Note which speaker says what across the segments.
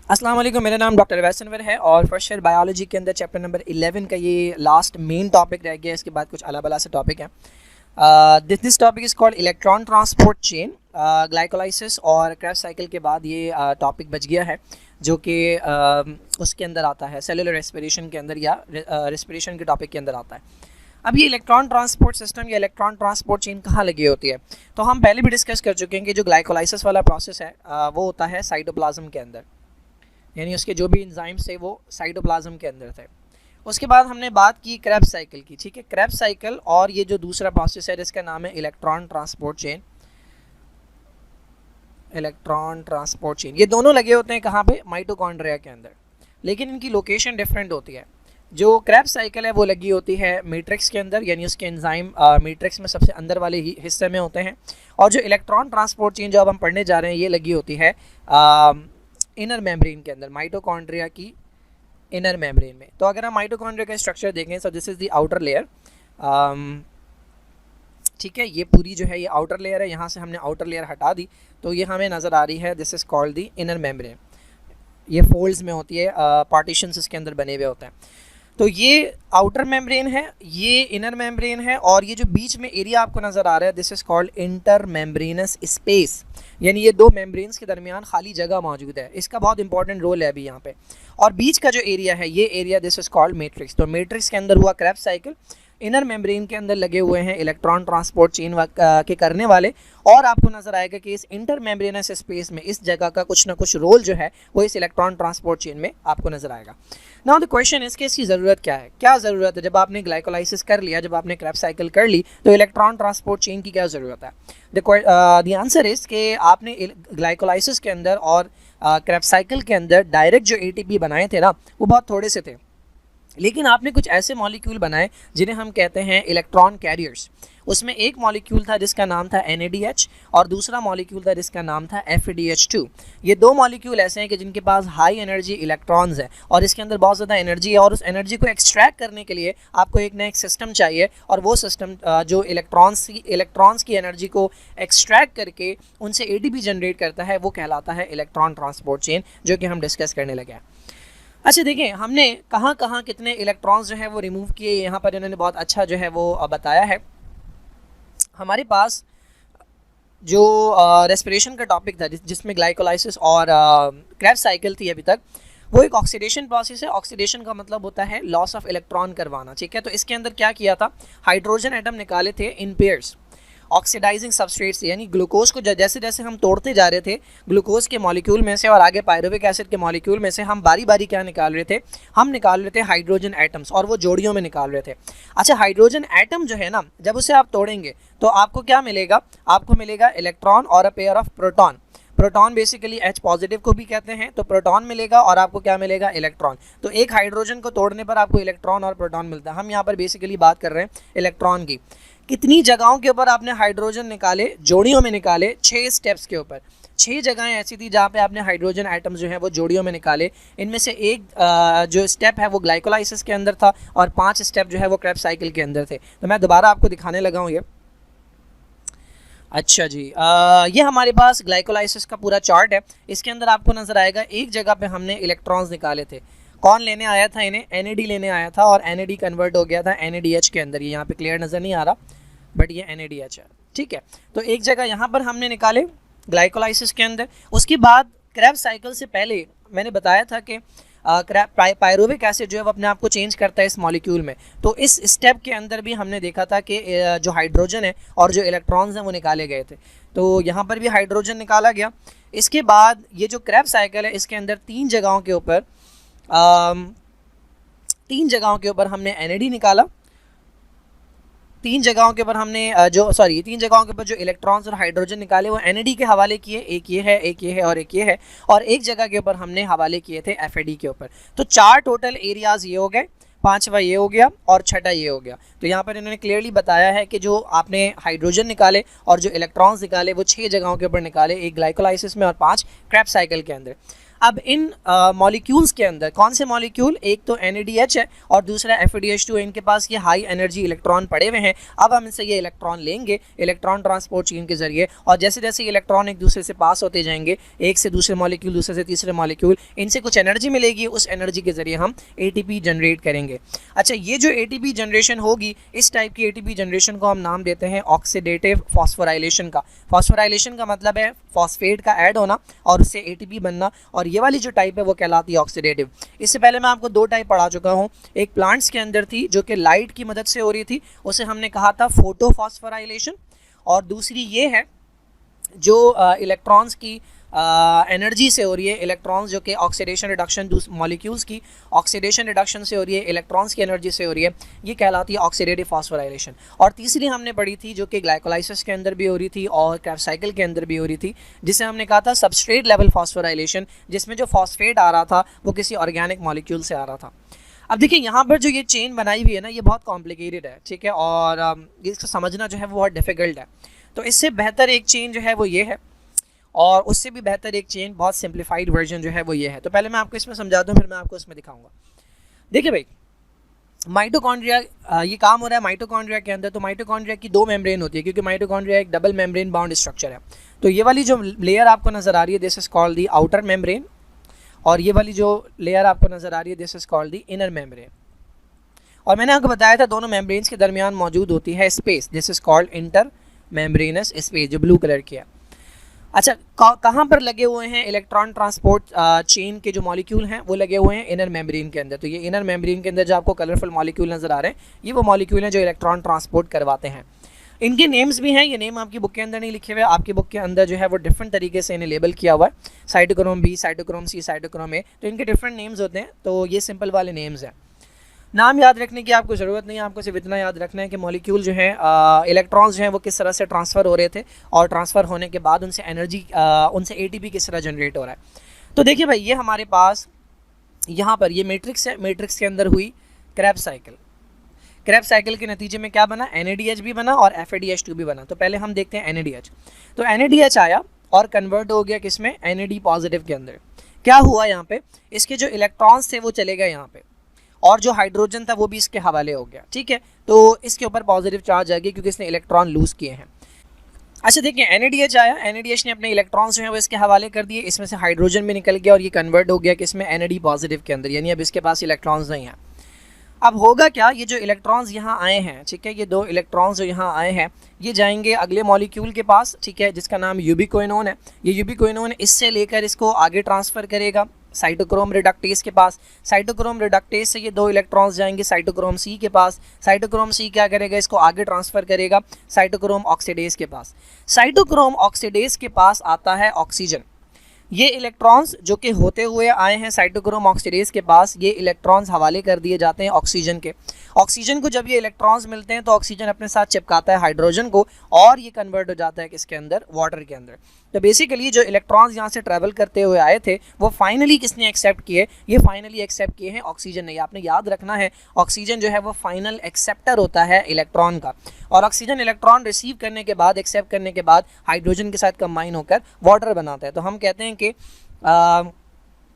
Speaker 1: अस्सलाम वालेकुम, मेरा नाम डॉक्टर वैसनवर है और फर्स्ट ईयर बायोलॉजी के अंदर चैप्टर नंबर 11 का ये लास्ट मेन टॉपिक रह गया है। इसके बाद कुछ अला बला से टॉपिक है। This topic is called electron transport chain, glycolysis और क्रैश साइकिल के बाद ये टॉपिक बच गया है जो कि उसके अंदर आता है सेलुलर रेस्पिरेशन के अंदर या रेस्पिरेशन के टॉपिक के अंदर आता है। अब ये इलेक्ट्रॉन ट्रांसपोर्ट सिस्टम या इलेक्ट्रॉन ट्रांसपोर्ट चेन कहाँ लगी होती है, तो हम पहले भी डिस्कस कर चुके हैं कि जो ग्लाइकोलाइसिस वाला प्रोसेस है वो होता है साइटोप्लाज्म के अंदर, यानी उसके जो भी एंजाइम्स थे वो साइटोप्लाज्म के अंदर थे। उसके बाद हमने बात की क्रेब्स साइकिल की, ठीक है। क्रेब्स साइकिल और ये जो दूसरा प्रोसेस है जिसका नाम है electron transport chain, electron transport chain, ये दोनों लगे होते हैं कहाँ पे, माइटोकॉन्ड्रिया के अंदर, लेकिन इनकी लोकेशन डिफरेंट होती है। जो क्रेब्स साइकिल है वो लगी होती है मैट्रिक्स के अंदर, यानी उसके एंजाइम मैट्रिक्स में सबसे अंदर वाले हिस्से में होते हैं। और जो इलेक्ट्रॉन ट्रांसपोर्ट चेन जो अब हम पढ़ने जा रहे हैं ये लगी होती है इनर मेम्ब्रेन के अंदर, माइटोकॉन्ड्रिया की इनर मेम्ब्रेन में। तो अगर हम माइटोकॉन्ड्रिया का स्ट्रक्चर देखें, so this is the outer layer, ठीक है। ये पूरी जो है ये आउटर लेयर है, यहाँ से हमने आउटर लेयर हटा दी तो ये हमें नज़र आ रही है, this is called the inner membrane. ये फोल्ड्स में होती है, पार्टीशंस इसके अंदर बने हुए होते हैं। तो ये आउटर मेम्ब्रेन है, ये इनर मेम्ब्रेन है, और ये जो बीच में एरिया आपको नज़र आ रहा है this is called inter membranes space, यानी ये दो मेम्ब्रेन्स के दरमियान खाली जगह मौजूद है। इसका बहुत इंपॉर्टेंट रोल है अभी यहाँ पे। और बीच का जो एरिया है ये area this is called matrix. तो मैट्रिक्स के अंदर हुआ क्रेब्स साइकिल, इनर मेम्ब्रेन के अंदर लगे हुए हैं इलेक्ट्रॉन ट्रांसपोर्ट चेन के करने वाले, और आपको नजर आएगा कि इस इंटर मेम्ब्रेनस स्पेस में इस जगह का कुछ ना कुछ रोल जो है वो इस इलेक्ट्रॉन ट्रांसपोर्ट चेन में आपको नजर आएगा। नाउ द क्वेश्चन इज कि इसकी ज़रूरत क्या है, क्या ज़रूरत है। जब आपने ग्लाइकोलाइसिस कर लिया, जब आपने क्रेब्स साइकिल कर ली, तो इलेक्ट्रॉन ट्रांसपोर्ट चेन की क्या ज़रूरत है। द आंसर इज कि आपने ग्लाइकोलाइसिस के अंदर और क्रेब्स साइकिल के अंदर डायरेक्ट जो ATP बनाए थे ना वो बहुत थोड़े से थे, लेकिन आपने कुछ ऐसे मॉलिक्यूल बनाए जिन्हें हम कहते हैं इलेक्ट्रॉन कैरियर्स। उसमें एक मॉलिक्यूल था जिसका नाम था NADH और दूसरा मॉलिक्यूल था जिसका नाम था FADH2। ये दो मॉलिक्यूल ऐसे हैं कि जिनके पास हाई एनर्जी इलेक्ट्रॉन्स है और इसके अंदर बहुत ज़्यादा एनर्जी है, और उस एनर्जी को एक्सट्रैक्ट करने के लिए आपको एक ना एक सिस्टम चाहिए, और वो सिस्टम जो इलेक्ट्रॉन्स की एनर्जी को एक्सट्रैक्ट करके उनसे ATP जनरेट करता है वो कहलाता है इलेक्ट्रॉन ट्रांसपोर्ट चेन, जो कि हम डिस्कस करने लगे हैं। अच्छा देखिए, हमने कहाँ कहाँ कितने इलेक्ट्रॉन्स जो है वो रिमूव किए, यहाँ पर इन्होंने बहुत अच्छा जो है वो बताया है। हमारे पास जो रेस्पिरेशन का टॉपिक था जिसमें ग्लाइकोलाइसिस और क्रेब्स साइकिल थी अभी तक, वो एक ऑक्सीडेशन प्रोसेस है। ऑक्सीडेशन का मतलब होता है लॉस ऑफ इलेक्ट्रॉन करवाना, ठीक है। तो इसके अंदर क्या किया था, हाइड्रोजन एटम निकाले थे इन पेयर्स ऑक्सीडाइजिंग सबस्ट्रेट से, यानी ग्लूकोज को जैसे जैसे हम तोड़ते जा रहे थे ग्लूकोज के मॉलिक्यूल में से और आगे पायरुविक एसिड के मॉलिक्यूल में से हम बारी बारी क्या निकाल रहे थे, हम निकाल रहे थे हाइड्रोजन एटम्स, और वो जोड़ियों में निकाल रहे थे। अच्छा, हाइड्रोजन एटम जो है ना, जब उसे आप तोड़ेंगे तो आपको क्या मिलेगा, आपको मिलेगा इलेक्ट्रॉन और a pair of proton. Proton basically H positive को भी कहते हैं, तो प्रोटॉन मिलेगा और आपको क्या मिलेगा, इलेक्ट्रॉन। तो एक हाइड्रोजन को तोड़ने पर आपको इलेक्ट्रॉन और प्रोटॉन मिलता है। हम यहाँ पर बेसिकली बात कर रहे हैं इलेक्ट्रॉन की। कितनी जगहों के ऊपर आपने हाइड्रोजन निकाले, जोड़ियों में निकाले, 6 स्टेप्स के ऊपर। 6 जगहें ऐसी थी जहाँ पे आपने हाइड्रोजन एटम्स जो है वो जोड़ियों में निकाले। इनमें से एक जो स्टेप है वो ग्लाइकोलाइसिस के अंदर था और 5 स्टेप जो है वो क्रेब्स साइकिल के अंदर थे। तो मैं दोबारा आपको दिखाने लगा हूँ ये। अच्छा जी, ये हमारे पास ग्लाइकोलाइसिस का पूरा चार्ट है। इसके अंदर आपको नजर आएगा एक जगह पे हमने इलेक्ट्रॉन्स निकाले थे। कौन लेने आया था इन्हें, NAD लेने आया था, और NAD कन्वर्ट हो गया था NADH के अंदर। ये यहाँ पे क्लियर नज़र नहीं आ रहा बट ये NADH है, ठीक है। तो एक जगह यहाँ पर हमने निकाले ग्लाइकोलाइसिस के अंदर। उसके बाद क्रेब्स साइकिल से पहले मैंने बताया था कि पायरुविक एसिड जो है वो अपने आप को चेंज करता है इस मॉलिक्यूल में। तो इस स्टेप के अंदर भी हमने देखा था कि जो हाइड्रोजन है और जो इलेक्ट्रॉन्स हैं वो निकाले गए थे। तो यहाँ पर भी हाइड्रोजन निकाला गया। इसके बाद ये जो क्रेब्स साइकिल है इसके अंदर 3 जगहों के ऊपर हमने NAD निकाला। 3 जगहों के ऊपर हमने 3 जगहों के ऊपर जो इलेक्ट्रॉन्स और हाइड्रोजन निकाले वो NAD के हवाले किए। एक ये है, एक ये है और एक ये है, और एक जगह के ऊपर हमने हवाले किए थे FAD के ऊपर। तो 4 टोटल एरियाज ये हो गए, 5वां ये हो गया और 6ठा ये हो गया। तो यहाँ पर इन्होंने क्लियरली बताया है कि जो आपने हाइड्रोजन निकाले और जो इलेक्ट्रॉन्स निकाले वो 6 जगहों के ऊपर निकाले, एक ग्लाइकोलाइसिस में और 5 क्रेब्स साइकिल के अंदर। अब इन मॉलिक्यूल्स के अंदर कौन से मॉलिक्यूल, एक तो NADH है और दूसरा FADH2 है, इनके पास ये हाई एनर्जी इलेक्ट्रॉन पड़े हुए हैं। अब हम इनसे ये इलेक्ट्रॉन लेंगे इलेक्ट्रॉन ट्रांसपोर्ट चेन के जरिए, और जैसे जैसे इलेक्ट्रॉन एक दूसरे से पास होते जाएंगे, एक से दूसरे मॉलिक्यूल, दूसरे से तीसरे मॉलिक्यूल, इनसे कुछ एनर्जी मिलेगी, उस एनर्जी के जरिए हम ATP जनरेट करेंगे। अच्छा, ये जो ATP जनरेशन होगी, इस टाइप की ATP जनरेशन को हम नाम देते हैं ऑक्सीडेटिव फॉस्फोराइलेशन का। फॉस्फोराइलेशन का मतलब है फॉस्फेट का ऐड होना और उससे ATP बनना, और ये वाली जो टाइप है वो कहलाती है ऑक्सीडेटिव। इससे पहले मैं आपको 2 टाइप पढ़ा चुका हूँ। एक प्लांट्स के अंदर थी जो कि लाइट की मदद से हो रही थी, उसे हमने कहा था फोटोफॉस्फोराइलेशन, और दूसरी ये है जो इलेक्ट्रॉन्स की एनर्जी से हो रही है, इलेक्ट्रॉन्स जो कि ऑक्सीडेशन रिडक्शन मॉलिक्यूल्स की ऑक्सीडेशन रिडक्शन से हो रही है, इलेक्ट्रॉन्स की एनर्जी से हो रही है, ये कहलाती है ऑक्सीडेटिव फॉस्फोराइलेशन। और तीसरी हमने पढ़ी थी जो कि ग्लाइकोलाइसिस के अंदर भी हो रही थी और क्रैब्स साइकिल के अंदर भी हो रही थी, जिसे हमने कहा था सबस्ट्रेट लेवल फॉस्फोराइलेशन, जिसमें जो फॉस्फेट आ रहा था वो किसी ऑर्गेनिक मॉलिक्यूल से आ रहा था। अब देखिए यहाँ पर जो ये चेन बनाई हुई है ना, ये बहुत कॉम्प्लिकेटेड है, ठीक है, और इसको समझना जो है वो बहुत डिफ़िकल्ट है। तो इससे बेहतर एक चेन जो है वो ये है, और उससे भी बेहतर एक चेन, बहुत सिंप्लीफाइड वर्जन जो है वो ये है। तो पहले मैं आपको इसमें समझाता हूँ, फिर मैं आपको इसमें दिखाऊंगा। देखिए भाई, माइटोकॉन्ड्रिया, ये काम हो रहा है माइटोकॉन्ड्रिया के अंदर। तो माइटोकॉन्ड्रिया की 2 मेम्ब्रेन होती है, क्योंकि माइटोकॉन्ड्रिया एक डबल मेम्ब्रेन बाउंड स्ट्रक्चर है। तो ये वाली जो लेयर आपको नज़र आ रही है, this is called the outer membrane, और ये वाली जो लेयर आपको नज़र आ रही है, this is called the inner membrane. और मैंने आपको बताया था दोनों मेम्ब्रेन्स के दरमियान मौजूद होती है space, this is called inter membranes space, जो ब्लू कलर की है। अच्छा, कहाँ पर लगे हुए हैं इलेक्ट्रॉन ट्रांसपोर्ट चेन के जो मॉलिक्यूल हैं, वो लगे हुए हैं इनर मेम्ब्रेन के अंदर। तो ये इनर मेम्ब्रेन के अंदर जो आपको कलरफुल मॉलिक्यूल नज़र आ रहे हैं, ये वो मॉलिक्यूल हैं जो इलेक्ट्रॉन ट्रांसपोर्ट करवाते हैं। इनके नेम्स भी हैं, ये नेम आपकी बुक के अंदर नहीं लिखे हुए, आपकी बुक के अंदर जो है वो डिफरेंट तरीके से इन्हें लेबल किया हुआ है, cytochrome B, cytochrome C, cytochrome A, तो इनके डिफरेंट नेम्स होते हैं। तो ये सिंपल वाले नेम्स हैं, नाम याद रखने की आपको ज़रूरत नहीं है, आपको सिर्फ इतना याद रखना है कि मॉलिक्यूल जो है, इलेक्ट्रॉन्स जो हैं वो किस तरह से ट्रांसफ़र हो रहे थे, और ट्रांसफ़र होने के बाद उनसे एनर्जी, उनसे ATP किस तरह जनरेट हो रहा है। तो देखिए भाई, ये हमारे पास यहाँ पर ये मैट्रिक्स है, मैट्रिक्स के अंदर हुई क्रैब्स साइकिल। क्रैब्स साइकिल के नतीजे में क्या बना, NADH भी बना और FADH2 भी बना। तो पहले हम देखते हैं NADH। तो NADH आया और कन्वर्ट हो गया किस में, NAD पॉजिटिव के अंदर। क्या हुआ यहाँ पे, इसके जो इलेक्ट्रॉन्स थे वो चले गए यहाँ पे, और जो हाइड्रोजन था वो भी इसके हवाले हो गया, ठीक है। तो इसके ऊपर पॉजिटिव चार्ज आ गया क्योंकि इसने इलेक्ट्रॉन लूज़ किए हैं। अच्छा देखिए, NADH आया, NADH ने अपने इलेक्ट्रॉन्स जो हैं वो इसके हवाले कर दिए, इसमें से हाइड्रोजन भी निकल गया और ये कन्वर्ट हो गया किसमें, NAD पॉजिटिव के अंदर, यानी अब इसके पास इलेक्ट्रॉन्स नहीं हैं। अब होगा क्या, ये जो इलेक्ट्रॉन्स यहाँ आए हैं, ठीक है, ये 2 इलेक्ट्रॉन्स जो यहाँ आए हैं, ये जाएंगे अगले मॉलिक्यूल के पास, ठीक है, जिसका नाम यूबिक्विनोन है। ये यूबिक्विनोन इससे लेकर इसको आगे ट्रांसफ़र करेगा साइटोक्रोम रिडक्टेस के पास। साइटोक्रोम रिडक्टेस से ये 2 इलेक्ट्रॉन्स जाएंगे साइटोक्रोम C के पास। साइटोक्रोम C क्या करेगा, इसको आगे ट्रांसफ़र करेगा साइटोक्रोम ऑक्सीडेज के पास। साइटोक्रोम ऑक्सीडेज के पास आता है ऑक्सीजन। ये इलेक्ट्रॉन्स जो कि होते हुए आए हैं साइटोक्रोम ऑक्सीडेज के पास, ये इलेक्ट्रॉन्स हवाले कर दिए जाते हैं ऑक्सीजन के। ऑक्सीजन को जब ये इलेक्ट्रॉन्स मिलते हैं तो ऑक्सीजन अपने साथ चिपकाता है हाइड्रोजन को, और ये कन्वर्ट हो जाता है किसके अंदर, वाटर के अंदर। तो बेसिकली जो इलेक्ट्रॉन्स यहाँ से ट्रैवल करते हुए आए थे वो फाइनली किसने एक्सेप्ट किए, ये फाइनली एक्सेप्ट किए हैं ऑक्सीजन ने। आपने याद रखना है, ऑक्सीजन जो है वो फाइनल एक्सेप्टर होता है इलेक्ट्रॉन का, और ऑक्सीजन इलेक्ट्रॉन रिसीव करने के बाद, एक्सेप्ट करने के बाद हाइड्रोजन के साथ कंबाइन होकर वाटर बनाता है। तो हम कहते हैं कि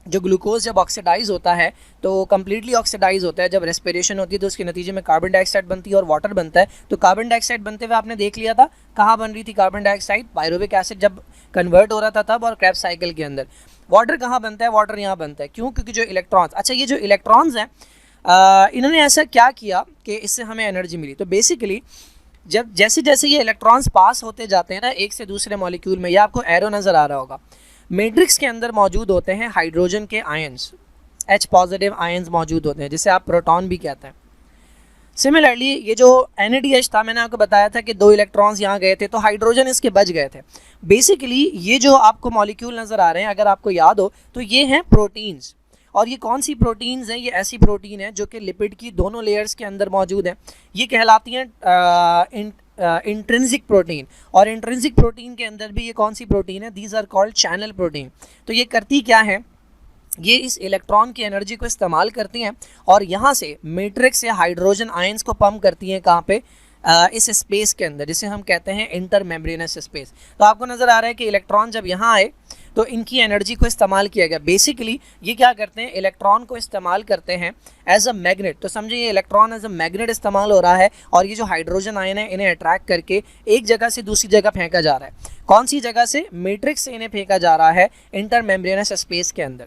Speaker 1: जो ग्लूकोज जब ऑक्सीडाइज होता है तो कम्प्लीटली ऑक्सीडाइज होता है, जब रेस्पिरेशन होती है तो उसके नतीजे में कार्बन डाइऑक्साइड बनती है और वाटर बनता है। तो कार्बन डाइऑक्साइड बनते हुए आपने देख लिया था कहाँ बन रही थी कार्बन डाइऑक्साइड, पायरुविक एसिड जब कन्वर्ट हो रहा था तब, और क्रैब्स साइकिल के अंदर। वाटर कहाँ बनता है, वाटर यहाँ बनता है, क्यों, क्योंकि जो इलेक्ट्रॉन्स, अच्छा ये जो इलेक्ट्रॉन्स हैं, इन्होंने ऐसा क्या किया कि इससे हमें एनर्जी मिली। तो बेसिकली जब जैसे जैसे ये इलेक्ट्रॉन्स पास होते जाते हैं ना एक से दूसरे मॉलिक्यूल में, ये आपको एरो नज़र आ रहा होगा, मैट्रिक्स के अंदर मौजूद होते हैं हाइड्रोजन के आयंस, H पॉजिटिव आयंस मौजूद होते हैं, जिसे आप प्रोटॉन भी कहते हैं। सिमिलरली ये जो NADH था, मैंने आपको बताया था कि 2 इलेक्ट्रॉन्स यहाँ गए थे तो हाइड्रोजन इसके बच गए थे। बेसिकली ये जो आपको मॉलिक्यूल नज़र आ रहे हैं, अगर आपको याद हो तो ये हैं प्रोटीन्स। और ये कौन सी प्रोटीन्स हैं, ये ऐसी प्रोटीन है जो कि लिपिड की दोनों लेयर्स के अंदर मौजूद हैं। ये कहलाती हैं इंट्रिंसिक प्रोटीन, और इंट्रिंसिक प्रोटीन के अंदर भी ये कौन सी प्रोटीन है, these are called channel protein. तो ये करती क्या है, ये इस इलेक्ट्रॉन की एनर्जी को इस्तेमाल करती हैं और यहाँ से मैट्रिक्स से हाइड्रोजन आयंस को पंप करती हैं, कहाँ पे, इस स्पेस के अंदर, जिसे हम कहते हैं इंटर मेम्ब्रेनस स्पेस। तो आपको नज़र आ रहा है कि इलेक्ट्रॉन जब यहाँ आए तो इनकी एनर्जी को इस्तेमाल किया गया। बेसिकली ये क्या करते हैं, इलेक्ट्रॉन को इस्तेमाल करते हैं एज अ मैग्नेट। तो समझिए ये इलेक्ट्रॉन एज अ मैग्नेट इस्तेमाल हो रहा है और ये जो हाइड्रोजन आयन है इन्हें अट्रैक्ट करके एक जगह से दूसरी जगह फेंका जा रहा है। कौन सी जगह से, मैट्रिक्स से इन्हें फेंका जा रहा है इंटर मेम्ब्रेनस स्पेस के अंदर।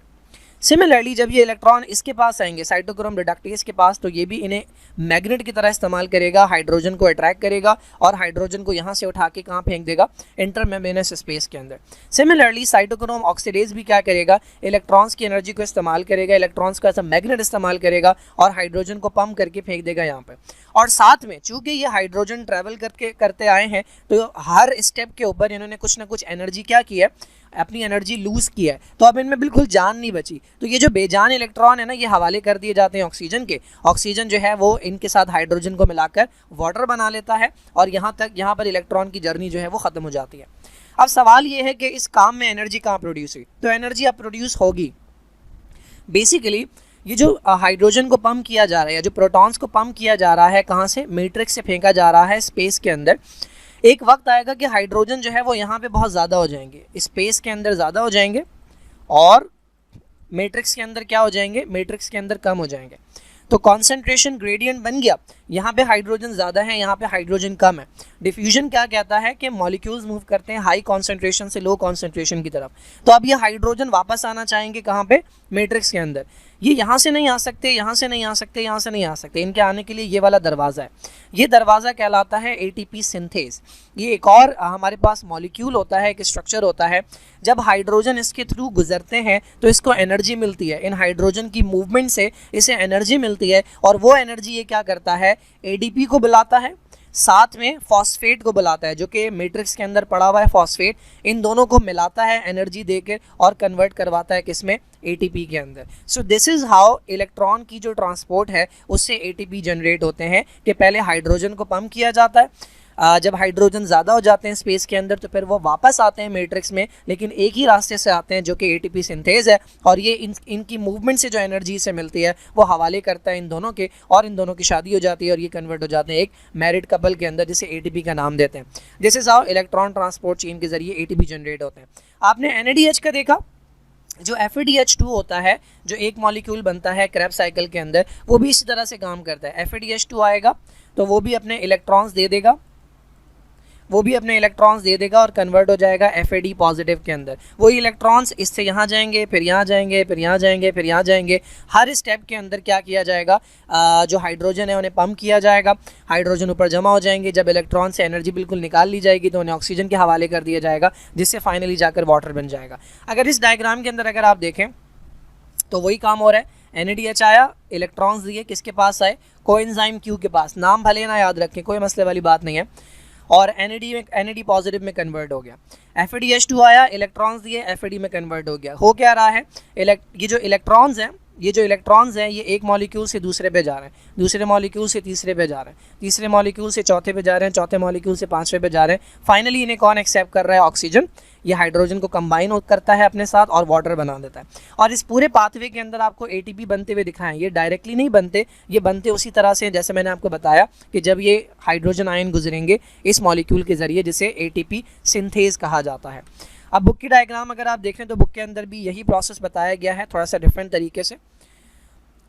Speaker 1: सिमिलरली जब ये इलेक्ट्रॉन इसके पास आएंगे साइटोक्रोम रिडक्टेज के पास, तो ये भी इन्हें मैग्नेट की तरह इस्तेमाल करेगा, हाइड्रोजन को अट्रैक्ट करेगा और हाइड्रोजन को यहाँ से उठा के कहाँ फेंक देगा, इंटरमेम्ब्रेनस स्पेस के अंदर। सिमिलरली साइटोक्रोम ऑक्सीडेज भी क्या करेगा, इलेक्ट्रॉन्स की एनर्जी को इस्तेमाल करेगा, इलेक्ट्रॉन्स का ऐसा मैग्नेट इस्तेमाल करेगा और हाइड्रोजन को पंप करके फेंक देगा यहाँ पर। और साथ में चूंकि ये हाइड्रोजन ट्रैवल करते आए हैं तो हर स्टेप के ऊपर इन्होंने कुछ ना कुछ एनर्जी क्या की है, अपनी एनर्जी लूज़ की है। तो अब इनमें बिल्कुल जान नहीं बची। तो ये जो बेजान इलेक्ट्रॉन है ना, ये हवाले कर दिए जाते हैं ऑक्सीजन के। ऑक्सीजन जो है वो इनके साथ हाइड्रोजन को मिलाकर वाटर बना लेता है और यहाँ पर इलेक्ट्रॉन की जर्नी जो है वो ख़त्म हो जाती है। अब सवाल ये है कि इस काम में एनर्जी कहाँ प्रोड्यूस हुई, तो एनर्जी अब प्रोड्यूस होगी। बेसिकली ये जो हाइड्रोजन को पंप किया जा रहा है या जो प्रोटॉन्स को पंप किया जा रहा है, कहाँ से, मैट्रिक्स से फेंका जा रहा है स्पेस के अंदर। एक वक्त आएगा कि हाइड्रोजन जो है वो यहाँ पे बहुत ज़्यादा हो जाएंगे, स्पेस के अंदर ज़्यादा हो जाएंगे और मैट्रिक्स के अंदर क्या हो जाएंगे, मैट्रिक्स के अंदर कम हो जाएंगे। तो कॉन्सेंट्रेशन ग्रेडियंट बन गया, यहाँ पे हाइड्रोजन ज़्यादा है, यहाँ पे हाइड्रोजन कम है। डिफ्यूजन क्या कहता है कि मॉलिक्यूल्स मूव करते हैं हाई कॉन्सेंट्रेशन से लो कॉन्सेंट्रेशन की तरफ। तो अब ये हाइड्रोजन वापस आना चाहेंगे कहाँ पे, मैट्रिक्स के अंदर। ये यहाँ से नहीं आ सकते, यहाँ से नहीं आ सकते, यहाँ से नहीं आ सकते। इनके आने के लिए ये वाला दरवाज़ा है, ये दरवाज़ा कहलाता है एटीपी सिंथेज। ये एक और हमारे पास मॉलिक्यूल होता है, एक स्ट्रक्चर होता है। जब हाइड्रोजन इसके थ्रू गुजरते हैं तो इसको एनर्जी मिलती है, इन हाइड्रोजन की मूवमेंट से इसे एनर्जी मिलती है और वो एनर्जी ये क्या करता है, एडीपी को बुलाता है, साथ में फॉस्फेट को बुलाता है जो कि मैट्रिक्स के अंदर पड़ा हुआ है फॉस्फेट। इन दोनों को मिलाता है एनर्जी देकर और कन्वर्ट करवाता है किसमें, एटीपी के अंदर। So this is how electron की जो ट्रांसपोर्ट है उससे एटीपी जनरेट होते हैं कि पहले हाइड्रोजन को पंप किया जाता है, जब हाइड्रोजन ज़्यादा हो जाते हैं स्पेस के अंदर तो फिर वो वापस आते हैं मैट्रिक्स में, लेकिन एक ही रास्ते से आते हैं जो कि एटीपी सिंथेज है। और ये इनकी मूवमेंट से जो एनर्जी से मिलती है वो हवाले करता है इन दोनों के, और इन दोनों की शादी हो जाती है और ये कन्वर्ट हो जाते हैं एक मैरिड कपल के अंदर, जिसे एटीपी का नाम देते हैं। This is how electron transport chain के जरिए एटीपी जनरेट होते हैं। आपने एनएडीएच का देखा, जो FeDH2 होता है, जो एक मॉलिक्यूल बनता है क्रेब्स साइकिल के अंदर, वो भी इसी तरह से काम करता है। FeDH2 आएगा तो वो भी अपने इलेक्ट्रॉन्स दे देगा, और कन्वर्ट हो जाएगा FAD पॉजिटिव के अंदर। वही इलेक्ट्रॉन्स इससे यहाँ जाएंगे, फिर यहाँ जाएंगे, फिर यहाँ जाएंगे, फिर यहाँ जाएंगे। हर स्टेप के अंदर क्या किया जाएगा, जो हाइड्रोजन है उन्हें पंप किया जाएगा, हाइड्रोजन ऊपर जमा हो जाएंगे। जब इलेक्ट्रॉन से एनर्जी बिल्कुल निकाल ली जाएगी तो उन्हें ऑक्सीजन के हवाले कर दिया जाएगा, जिससे फाइनली जाकर वाटर बन जाएगा। अगर इस डायग्राम के अंदर अगर आप देखें तो वही काम हो रहा है। NADH आया, इलेक्ट्रॉन्स दिए, किसके पास आए, कोएंजाइम Q के पास। नाम भले ना याद रखें, कोई मसले वाली बात नहीं है। और NAD पॉजिटिव में कन्वर्ट हो गया। FeDH2 आया, इलेक्ट्रॉन्स दिए, FAD में कन्वर्ट हो गया। हो क्या रहा है, ये जो इलेक्ट्रॉन्स हैं ये एक मॉलिक्यूल से दूसरे पे जा रहे हैं, दूसरे मॉलिक्यूल से तीसरे पे जा रहे हैं, तीसरे मॉलिक्यूल से चौथे पे जा रहे हैं, चौथे मॉलिक्यूल से पांचवे पे जा रहे हैं। फाइनली इन्हें कौन एक्सेप्ट कर रहा है, ऑक्सीजन। ये हाइड्रोजन को कंबाइन करता है अपने साथ और वाटर बना देता है। और इस पूरे पाथवे के अंदर आपको एटीपी बनते हुए दिखाएं। ये डायरेक्टली नहीं बनते, ये बनते उसी तरह से जैसे मैंने आपको बताया कि जब ये हाइड्रोजन आयन गुजरेंगे इस मॉलिक्यूल के ज़रिए, जिसे एटीपी सिंथेज कहा जाता है। अब बुक की डायग्राम अगर आप देखें तो बुक के अंदर भी यही प्रोसेस बताया गया है, थोड़ा सा डिफरेंट तरीके से।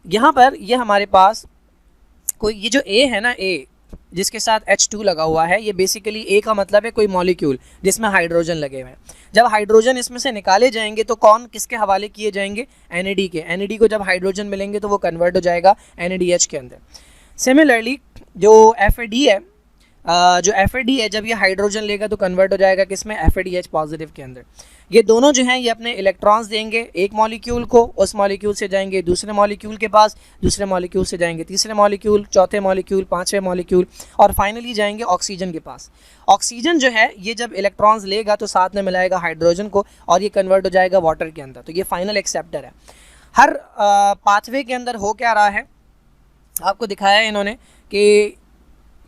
Speaker 1: यहाँ पर ये हमारे पास कोई ये जो A है ना, A जिसके साथ H2 लगा हुआ है, ये बेसिकली A का मतलब है कोई मॉलिक्यूल जिसमें हाइड्रोजन लगे हुए हैं। जब हाइड्रोजन इसमें से निकाले जाएंगे तो कौन किसके हवाले किए जाएंगे, NAD के। NAD को जब हाइड्रोजन मिलेंगे तो वो कन्वर्ट हो जाएगा NADH के अंदर। सिमिलरली जो FAD है, जब ये हाइड्रोजन लेगा तो कन्वर्ट हो जाएगा किसमें, FADH पॉजिटिव के अंदर। ये दोनों जो हैं ये अपने इलेक्ट्रॉन्स देंगे एक मॉलिक्यूल को, उस मॉलिक्यूल से जाएंगे दूसरे मॉलिक्यूल के पास, दूसरे मॉलिक्यूल से जाएंगे तीसरे मॉलिक्यूल, चौथे मॉलिक्यूल, पांचवें मॉलिक्यूल, और फाइनली जाएंगे ऑक्सीजन के पास। ऑक्सीजन जो है ये जब इलेक्ट्रॉन्स लेगा तो साथ में मिलाएगा हाइड्रोजन को और ये कन्वर्ट हो जाएगा वाटर के अंदर। तो ये फाइनल एक्सेप्टर है। हर पाथवे के अंदर हो क्या रहा है, आपको दिखाया है इन्होंने कि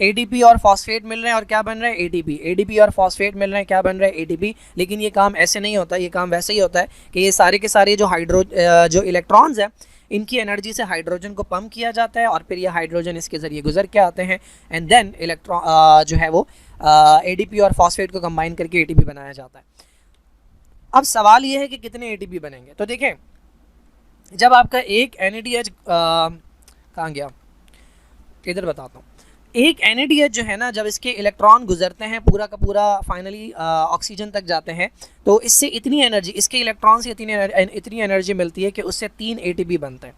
Speaker 1: ADP और फॉस्फेट मिल रहे हैं और क्या बन रहा है, ATP। ADP और फॉस्फेट मिल रहे हैं, क्या बन रहा है, ATP। लेकिन ये काम ऐसे नहीं होता, ये काम वैसे ही होता है कि ये सारे के सारे जो इलेक्ट्रॉन्स हैं इनकी एनर्जी से हाइड्रोजन को पंप किया जाता है और फिर ये हाइड्रोजन इसके ज़रिए गुजर के आते हैं एंड देन इलेक्ट्रॉन जो है वो ADP और फॉस्फेट को कंबाइन करके ATP बनाया जाता है। अब सवाल ये है कि कितने ATP बनेंगे। तो देखें, जब आपका एक NADH कहाँ गया, इधर बताता हूँ। एक NADH जो है ना, जब इसके इलेक्ट्रॉन गुजरते हैं पूरा का पूरा फाइनली ऑक्सीजन तक जाते हैं, तो इससे इतनी एनर्जी, इसके इलेक्ट्रॉन से इतनी एनर्जी मिलती है कि उससे 3 ATP बनते हैं।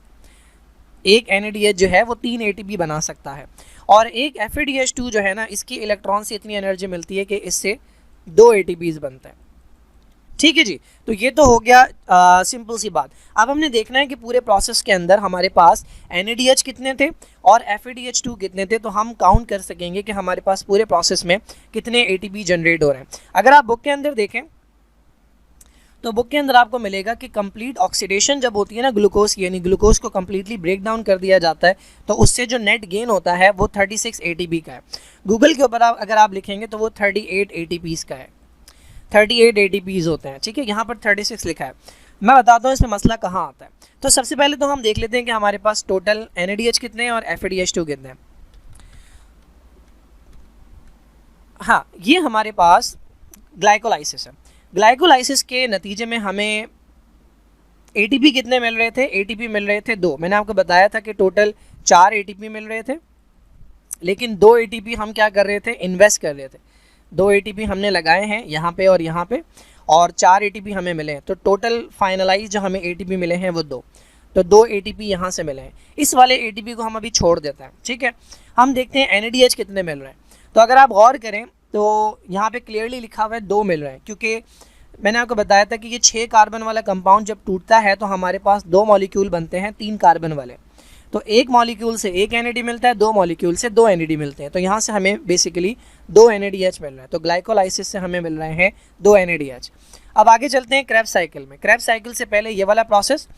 Speaker 1: एक NADH जो है वो 3 ATP बना सकता है। और एक FADH2 जो है ना, इसकी इलेक्ट्रॉन से इतनी एनर्जी मिलती है कि इससे 2 ATPs बनते हैं। ठीक है जी। तो ये तो हो गया सिंपल सी बात। अब हमने देखना है कि पूरे प्रोसेस के अंदर हमारे पास NADH कितने थे और FADH2 कितने थे, तो हम काउंट कर सकेंगे कि हमारे पास पूरे प्रोसेस में कितने ATP जनरेट हो रहे हैं। अगर आप बुक के अंदर देखें तो बुक के अंदर आपको मिलेगा कि कंप्लीट ऑक्सीडेशन जब होती है ना ग्लूकोज की, यानी ग्लूकोज को कंप्लीटली ब्रेक डाउन कर दिया जाता है, तो उससे जो नेट गेन होता है वो 36 ATP का है। गूगल के ऊपर अगर आप लिखेंगे तो वो 38 ATPs का है, 38 ATPs होते हैं। ठीक है, यहाँ पर 36 लिखा है। मैं बताता हूँ इसमें मसला कहाँ आता है। तो सबसे पहले तो हम देख लेते हैं कि हमारे पास टोटल NADH कितने हैं और FADH2 कितने हैं। हाँ, ये हमारे पास ग्लाइकोलाइसिस है। ग्लाइकोलाइसिस के नतीजे में हमें ATP कितने मिल रहे थे? ATP मिल रहे थे 2। मैंने आपको बताया था कि टोटल 4 ATP मिल रहे थे, लेकिन 2 ATP हम क्या कर रहे थे? इन्वेस्ट कर रहे थे। 2 ATP हमने लगाए हैं यहाँ पे और यहाँ पे, और 4 ATP हमें मिले हैं। तो टोटल फाइनलाइज जो हमें ATP मिले हैं वो 2। तो 2 ATP यहाँ से मिले हैं। इस वाले ATP को हम अभी छोड़ देते हैं। ठीक है, हम देखते हैं NADH कितने मिल रहे हैं। तो अगर आप गौर करें तो यहाँ पे क्लियरली लिखा हुआ है 2 मिल रहे हैं, क्योंकि मैंने आपको बताया था कि ये 6 कार्बन वाला कंपाउंड जब टूटता है तो हमारे पास 2 मॉलिक्यूल बनते हैं 3 कार्बन वाले। तो एक मॉलिक्यूल से एक NAD मिलता है, 2 मॉलिक्यूल से 2 NAD मिलते हैं। तो यहाँ से हमें बेसिकली 2 NADH मिल रहा है। तो ग्लाइकोलाइसिस से हमें मिल रहे हैं 2 NADH। अब आगे चलते हैं क्रेब्स साइकिल में। क्रेब्स साइकिल से पहले ये वाला प्रोसेस,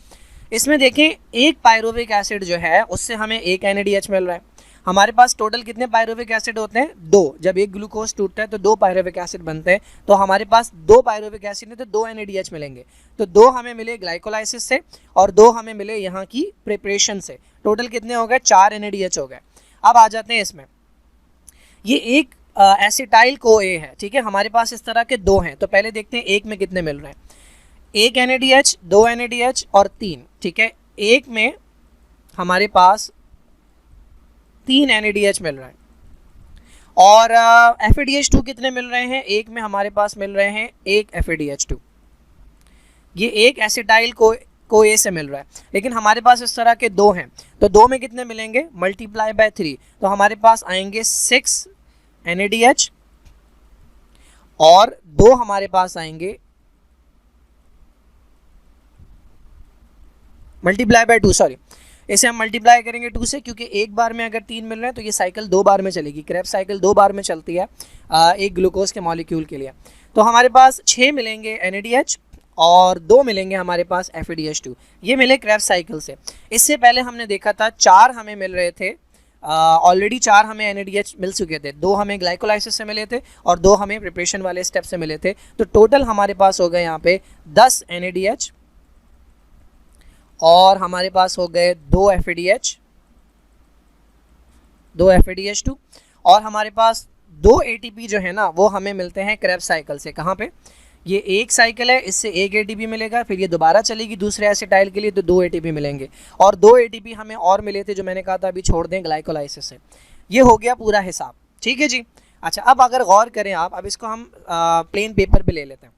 Speaker 1: इसमें देखें एक पायरुविक एसिड जो है उससे हमें एक NADH मिल रहा है। हमारे पास टोटल कितने पायरुविक एसिड होते हैं? 2। जब एक ग्लूकोज टूटता है तो 2 पायरुविक एसिड बनते हैं। तो हमारे पास 2 पायरुविक एसिड है तो 2 NADH मिलेंगे। तो 2 हमें मिले ग्लाइकोलाइसिस से और 2 हमें मिले यहाँ की प्रिपरेशन से। टोटल कितने हो गए? 4 NADH हो गए। अब आ जाते हैं इसमें, ये एक एसिटाइल CoA है। ठीक है, हमारे पास इस तरह के 2 हैं। तो पहले देखते हैं एक में कितने मिल रहे हैं। एक NADH, 2 NADH और 3। ठीक है, एक में हमारे पास 3 NADH मिल रहा है। और FADH2 कितने मिल रहे हैं? एक में हमारे पास मिल रहे हैं एक FADH2। ये एक एसिटाइल CoA से मिल रहा है, लेकिन हमारे पास इस तरह के 2 हैं। तो 2 में कितने मिलेंगे? Multiply by 3। तो हमारे पास आएंगे 6 NADH और 2 हमारे पास आएंगे मल्टीप्लाई बाय 2, सॉरी, इसे हम मल्टीप्लाई करेंगे 2 से, क्योंकि एक बार में अगर 3 मिल रहे हैं तो ये साइकिल 2 बार में चलेगी। क्रेब्स साइकिल 2 बार में चलती है एक ग्लूकोज के मॉलिक्यूल के लिए। तो हमारे पास 6 मिलेंगे NADH और 2 मिलेंगे हमारे पास FADH2। ये मिले क्रेब्स साइकिल से। इससे पहले हमने देखा था 4 हमें मिल रहे थे, ऑलरेडी 4 हमें NADH मिल चुके थे। 2 हमें ग्लाइकोलाइसिस से मिले थे और 2 हमें प्रिपरेशन वाले स्टेप से मिले थे। तो टोटल हमारे पास हो गए यहाँ पे 10 NADH और हमारे पास हो गए 2 FADH2 और हमारे पास 2 ATP जो है ना वो हमें मिलते हैं क्रेब्स साइकिल से। कहाँ पे? ये एक साइकिल है, इससे एक ATP मिलेगा, फिर ये दोबारा चलेगी दूसरे एसिटाइल के लिए तो 2 ATP मिलेंगे, और 2 ATP हमें और मिले थे जो मैंने कहा था अभी छोड़ दें ग्लाइकोलाइसिस से। ये हो गया पूरा हिसाब। ठीक है जी। अच्छा, अब अगर गौर करें आप, अब इसको हम प्लेन पेपर पे ले लेते हैं।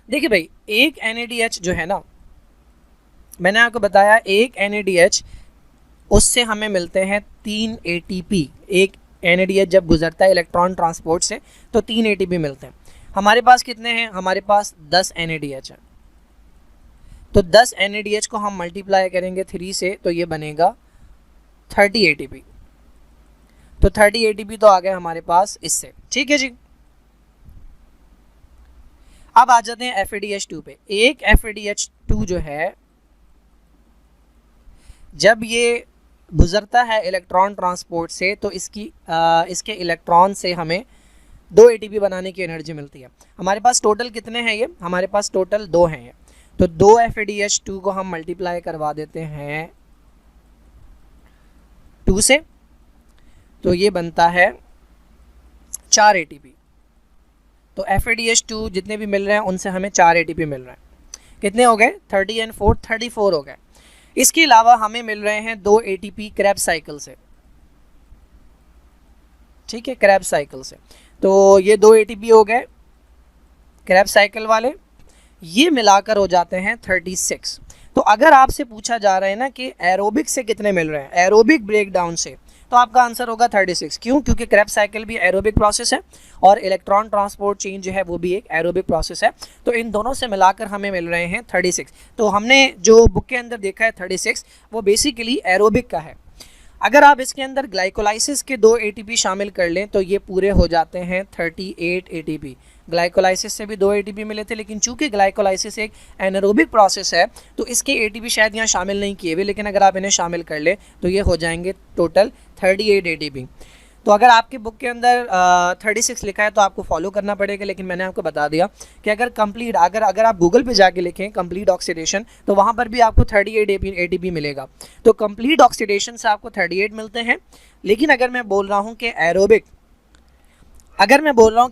Speaker 1: देखिए भाई, एक NADH जो है ना, मैंने आपको बताया एक NADH, उससे हमें मिलते हैं 3 ATP। एक NADH जब गुजरता है इलेक्ट्रॉन ट्रांसपोर्ट से तो 3 ATP मिलते हैं। हमारे पास कितने हैं? हमारे पास 10 NADH है। तो 10 NADH को हम मल्टीप्लाई करेंगे 3 से तो ये बनेगा 30 ATP। तो 30 ATP तो आ गए हमारे पास इससे। ठीक है जी। अब आ जाते हैं FADH2 पे। एक FADH2 जो है जब ये गुजरता है इलेक्ट्रॉन ट्रांसपोर्ट से तो इसके इलेक्ट्रॉन से हमें 2 ATP बनाने की एनर्जी मिलती है। हमारे पास टोटल कितने हैं ये? हमारे पास टोटल 2 हैं ये। तो 2 FADH2 को हम मल्टीप्लाई करवा देते हैं 2 से, तो ये बनता है 4 ATP। तो FADH2 जितने भी मिल रहे हैं उनसे हमें 4 ATP मिल रहे हैं। कितने हो गए? 30 एंड 4 34 हो गए। इसके अलावा हमें मिल रहे हैं 2 ATP क्रैब साइकिल से, ठीक है, क्रैब साइकिल से। तो ये 2 ATP हो गए क्रैब साइकिल वाले, ये मिलाकर हो जाते हैं 36। तो अगर आपसे पूछा जा रहा है ना कि एरोबिक से कितने मिल रहे हैं, एरोबिक ब्रेकडाउन से, तो आपका आंसर होगा 36। क्यों? क्योंकि क्रैब साइकिल भी एरोबिक प्रोसेस है और इलेक्ट्रॉन ट्रांसपोर्ट चेन जो है वो भी एक एरोबिक प्रोसेस है। तो इन दोनों से मिलाकर हमें मिल रहे हैं 36। तो हमने जो बुक के अंदर देखा है 36, वो बेसिकली एरोबिक का है। अगर आप इसके अंदर ग्लाइकोलाइसिस के 2 ATP शामिल कर लें तो ये पूरे हो जाते हैं 38 ATP। ग्लाइकोलाइसिस से भी 2 ATP मिले थे, लेकिन चूंकि ग्लाइकोलाइसिस एक एनारोबिक प्रोसेस है तो इसके ATP शायद यहाँ शामिल नहीं किए हुए, लेकिन अगर आप इन्हें शामिल कर ले तो ये हो जाएंगे टोटल 38 ATP। तो अगर आपके बुक के अंदर 36 लिखा है तो आपको फॉलो करना पड़ेगा, लेकिन मैंने आपको बता दिया कि अगर कंप्लीट अगर आप गूगल पे जाके लिखें कंप्लीट ऑक्सीडेशन तो वहाँ पर भी आपको 38 ATP मिलेगा। तो कंप्लीट ऑक्सीडेशन से आपको 38 मिलते हैं। लेकिन अगर मैं बोल रहा हूँ कि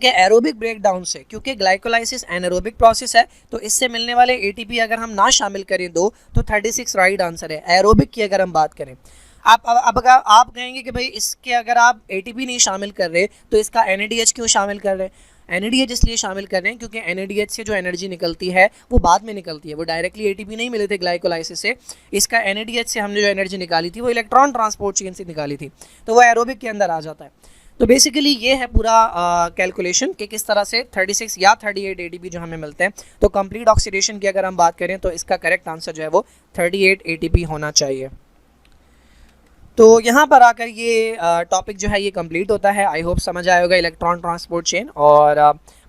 Speaker 1: एरोबिक ब्रेकडाउन से, क्योंकि ग्लाइकोलाइसिस एनारोबिक प्रोसेस है, तो इससे मिलने वाले ATP अगर हम ना शामिल करें दो तो 36 राइट आंसर है। एरोबिक की अगर हम बात करें, आप कहेंगे कि भाई इसके अगर आप ATP नहीं शामिल कर रहे तो इसका NADH क्यों शामिल कर रहे हैं? NADH इसलिए शामिल कर रहे हैं क्योंकि NADH से जो एनर्जी निकलती है वो बाद में निकलती है, वो डायरेक्टली ATP नहीं मिले थे ग्लाइकोलाइसिस से। इसका NADH से हमने जो एनर्जी निकाली थी वो इलेक्ट्रॉन ट्रांसपोर्ट चेन से निकाली थी, तो वो एरोबिक के अंदर आ जाता है। तो बेसिकली ये है पूरा कैलकुलेशन कि किस तरह से 36 या 38 ATP जो हमें मिलते हैं। तो कंप्लीट ऑक्सीडेशन की अगर हम बात करें तो इसका करेक्ट आंसर जो है वो 38 ATP होना चाहिए। तो यहाँ पर आकर ये टॉपिक जो है ये कंप्लीट होता है। आई होप समझ आया होगा इलेक्ट्रॉन ट्रांसपोर्ट चेन और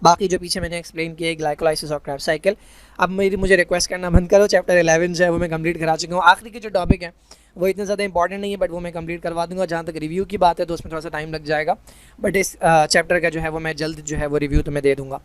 Speaker 1: बाकी जो पीछे मैंने एक्सप्लेन किया है ग्लाइकोलाइसिस और क्रैब साइकिल। अब मुझे रिक्वेस्ट करना बंद करो, चैप्टर 11 जो है वो मैं कंप्लीट करा चुका हूँ। आखिरी के जो टॉपिक है वो इतने ज़्यादा इंपॉर्टेंट नहीं है, बट वो मैं कंप्लीट करवा दूंगा। जहाँ तक रिव्यू की बात है तो उसमें थोड़ा सा टाइम लग जाएगा, बट इस चैप्टर का जो है वो मैं जल्द जो है वो रिव्यू तुम्हें दे दूँगा।